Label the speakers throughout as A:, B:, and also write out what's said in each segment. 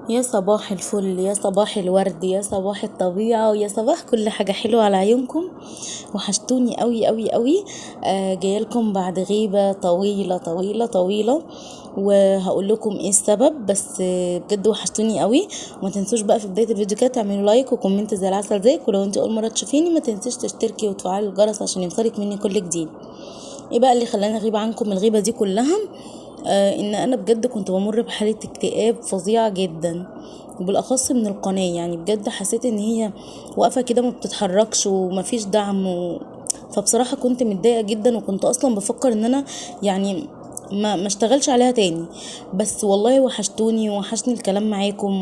A: يا صباح الفل، يا صباح الورد، يا صباح الطبيعة، ويا صباح كل حاجة حلوة على عيونكم. وحشتوني قوي قوي قوي. جايه لكم بعد غيبة طويلة طويلة طويلة، وهقول لكم ايه السبب. بس بجد وحشتوني قوي. وما تنسوش بقى في بداية الفيديو كده تعملوا لايك وكومنت زي العسل زيك، ولو انت اول مرة تشوفيني ما تنسيش تشتركي وتفعلي الجرس عشان يوصلك مني كل جديد. ايه بقى اللي خلاني اغيب عنكم الغيبة دي كلها؟ ان انا بجد كنت بمر بحالة اكتئاب فظيعة جدا، وبالاخص من القناة. يعني بجد حسيت ان هي واقفة كده ما بتتحركش ومفيش دعم فبصراحة كنت متضايقة جدا، وكنت اصلا بفكر ان انا يعني ما اشتغلش عليها تاني. بس والله وحشتوني وحشني الكلام معاكم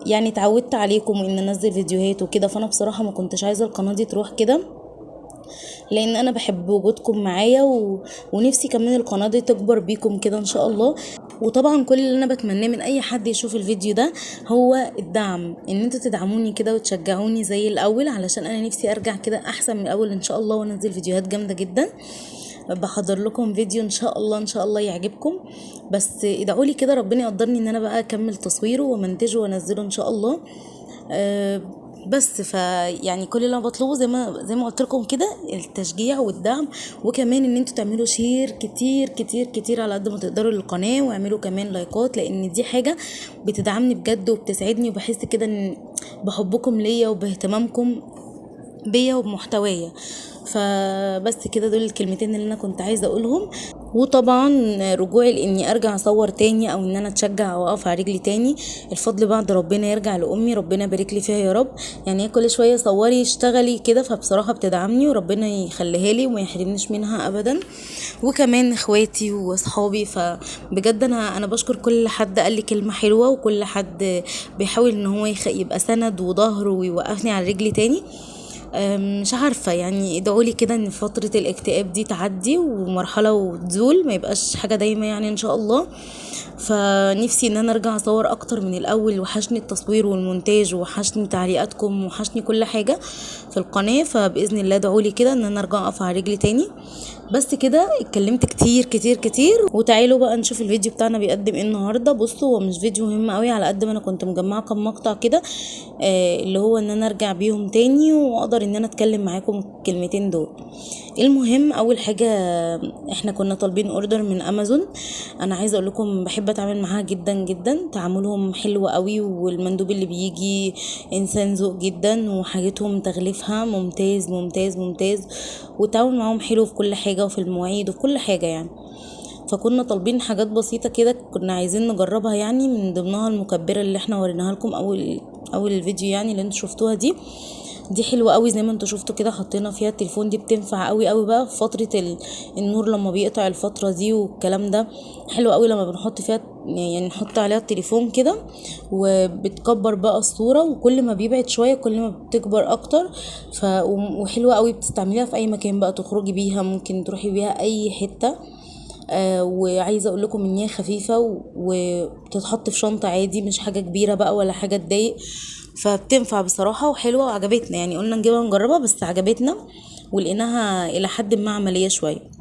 A: يعني اتعودت عليكم ان انزل فيديوهات وكده. فانا بصراحة ما كنتش عايزة القناة دي تروح كده، لان انا بحب وجودكم معايا ونفسي كمان القناة دي تكبر بيكم كده ان شاء الله. وطبعا كل اللي انا بتمناه من اي حد يشوف الفيديو ده هو الدعم، ان انتوا تدعموني كده وتشجعوني زي الاول، علشان انا نفسي ارجع كده احسن من الاول ان شاء الله، وانزل فيديوهات جامدة جدا. بحضر لكم فيديو ان شاء الله ان شاء الله يعجبكم. بس ادعوا لي كده ربنا يقدرني ان انا بقى اكمل تصويره ومنتجه وانزله ان شاء الله. أه بس يعني كل اللي انا بطلبه زي ما قلت لكم كده التشجيع والدعم، وكمان ان انتوا تعملوا شير كتير كتير كتير على قد ما تقدروا للقناه، واعملوا كمان لايكات، لان دي حاجه بتدعمني بجد وبتسعدني، وبحس كده ان بحبكم ليا وباهتمامكم بيا وبمحتوايا. فبس كده دول الكلمتين اللي انا كنت عايزه اقولهم. وطبعا رجوعي لاني ارجع اصور تاني او ان انا اتشجع او اقف على رجلي تاني، الفضل بعد ربنا يرجع لامي، ربنا يبارك لي فيها يا رب. يعني هي كل شويه صوري اشتغلي كده، فبصراحه بتدعمني وربنا يخليها لي وما يحرمنيش منها ابدا. وكمان اخواتي واصحابي، فبجد انا بشكر كل حد قال لي كلمه حلوه، وكل حد بيحاول ان هو يبقى سند وظهر ويوقفني على رجلي تاني. مش عارفة، يعني ادعولي كده ان فترة الاكتئاب دي تعدي ومرحلة وتزول، ما يبقاش حاجة دايما يعني ان شاء الله. فنفسي ان انا ارجع اصور اكتر من الاول، وحشني التصوير والمونتاج، وحشني تعليقاتكم، وحشني كل حاجة في القناة. فبإذن الله ادعولي كده ان انا ارجع اقف على رجلي تاني. بس كده اتكلمت كتير كتير كتير، وتعالوا بقى نشوف الفيديو بتاعنا بيقدم ايه النهارده. بصوا، هو مش فيديو مهم قوي على قد ما انا كنت مجمعه كام مقطع كده، اللي هو ان انا ارجع بيهم تاني واقدر ان انا اتكلم معاكم الكلمتين دول. المهم اول حاجه، احنا كنا طالبين اوردر من امازون. انا عايزه اقول لكم بحب اتعامل معاها جدا جدا، تعاملهم حلو قوي، والمندوب اللي بيجي انسان ذوق جدا، وحاجتهم تغليفها ممتاز ممتاز ممتاز، والتعامل معاهم حلو في كل حاجه وفي المواعيد وفي كل حاجه يعني. فكنا طالبين حاجات بسيطه كده كنا عايزين نجربها، يعني من ضمنها المكبره اللي احنا وريناها لكم اول الفيديو يعني اللي انتوا شفتوها دي حلوه قوي زي ما انتوا شفتوا كده، حطينا فيها التليفون. دي بتنفع قوي قوي بقى في فتره النور لما بيقطع الفتره دي والكلام ده. حلو قوي لما بنحط فيها، يعني نحط عليها التليفون كده وبتكبر بقى الصوره، وكل ما بيبعد شويه كل ما بتكبر اكتر. وحلوه قوي بتستعمليها في اي مكان بقى، تخرجي بيها، ممكن تروحي بيها اي حته. وعايزه اقول لكم ان هي خفيفه وبتتحط في شنطه عادي، مش حاجه كبيره بقى ولا حاجه تضايق. فبتنفع بصراحه وحلوه وعجبتنا، يعني قلنا نجيبها نجربها بس عجبتنا، ولقيناها الى حد ما عمليه شويه.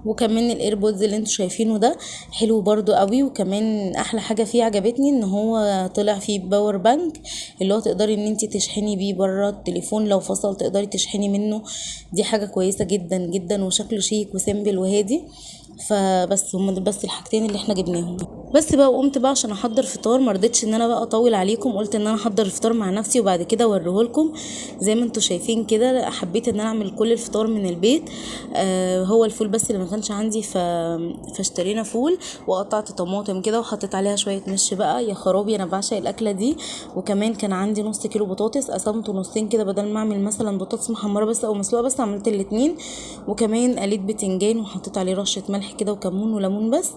A: وكمان الايربودز اللي انتوا شايفينه ده حلو برضو قوي. وكمان احلى حاجه فيه عجبتني ان هو طلع فيه باور بانك، اللي هو تقدري ان انت تشحني بيه بره التليفون، لو فصل تقدري تشحني منه. دي حاجه كويسه جدا جدا، وشكله شيك وسيمبل وهادي. فبس هم دول بس الحاجتين اللي احنا جبناهم. بس بقى قمت بقى عشان احضر فطار، ما رضيتش ان انا بقى اطول عليكم، قلت ان انا احضر الفطار مع نفسي وبعد كده اوريهولكم. زي ما انتوا شايفين كده حبيت ان انا اعمل كل الفطار من البيت. هو الفول بس اللي ما كانش عندي فاشترينا فول، وقطعت طماطم كده وحطيت عليها شويه مش بقى، يا خرابي انا بعشق الاكله دي. وكمان كان عندي نص كيلو بطاطس، قسمته نصين كده بدل ما اعمل مثلا بطاطس محمره بس او مسلوقه بس، عملت الاتنين. وكمان قليت بتنجان وحطيت عليه رشه ملح كده وكمون وليمون بس.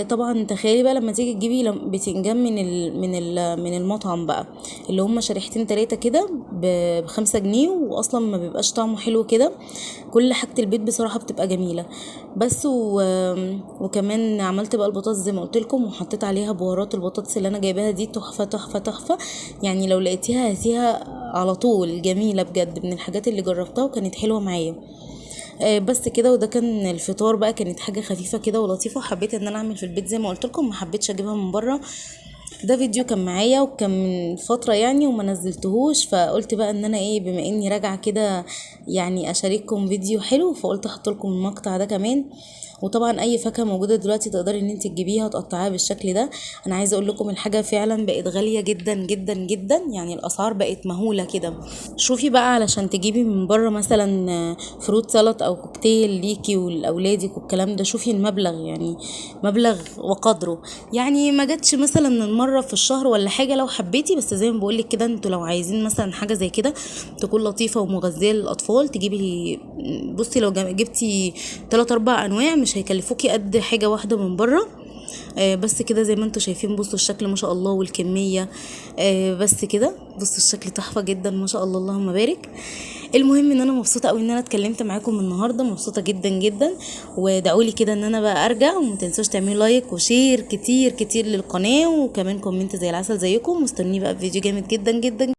A: طبعا تخيلي بقى لما تيجي تجيبي بتنجان من المطعم بقى، اللي هم شريحتين 3 كده ب5 جنيه، واصلا ما بيبقاش طعمه حلو كده. كل حاجه البيت بصراحه بتبقى جميله. بس وكمان عملت بقى البطاطس زي ما قلت لكم، وحطيت عليها بهارات البطاطس اللي انا جايباها دي تحفه تحفه تحفه. يعني لو لقيتيها هاتيها على طول، جميله بجد، من الحاجات اللي جربتها وكانت حلوه معايا. بس كده، وده كان الفطار بقى، كانت حاجه خفيفه كده ولطيفه، وحبيت ان انا اعمل في البيت زي ما قلت لكم، ما حبيتش اجيبها من بره. ده فيديو كان معايا وكان من فترة يعني وما نزلتهوش، فقلت بقى ان انا ايه بما اني راجعة كده يعني اشارككم فيديو حلو، فقلت احط لكم المقطع ده كمان. وطبعا اي فاكهه موجوده دلوقتي تقدري ان انت تجيبيها وتقطعيها بالشكل ده. انا عايزه اقول لكم الحاجه فعلا بقت غاليه جدا جدا جدا، يعني الاسعار بقت مهوله كده. شوفي بقى علشان تجيبي من بره مثلا فروت سلطه او كوكتيل ليكي ولاولادك والكلام ده، شوفي المبلغ يعني مبلغ وقدره. يعني ما جاتش مثلا مره في الشهر ولا حاجه لو حبيتي، بس زي ما بقول لك كده انتوا لو عايزين مثلا حاجه زي كده تكون لطيفه ومغذيه للاطفال تجيبي. بصي لو جبتي 3 4 انواع مش هيكلفوكي قد حاجه واحده من بره. بس كده زي ما انتوا شايفين، بصوا الشكل ما شاء الله والكميه. بس كده بصوا الشكل تحفه جدا ما شاء الله اللهم بارك. المهم ان انا مبسوطه قوي ان انا اتكلمت معاكم النهارده، مبسوطه جدا جدا. وادعوا لي كده ان انا بقى ارجع، وما تنسوش تعملوا لايك وشير كتير كتير للقناه، وكمان كومنت زي العسل زيكم. مستنيه بقى في فيديو جامد جدا جدا.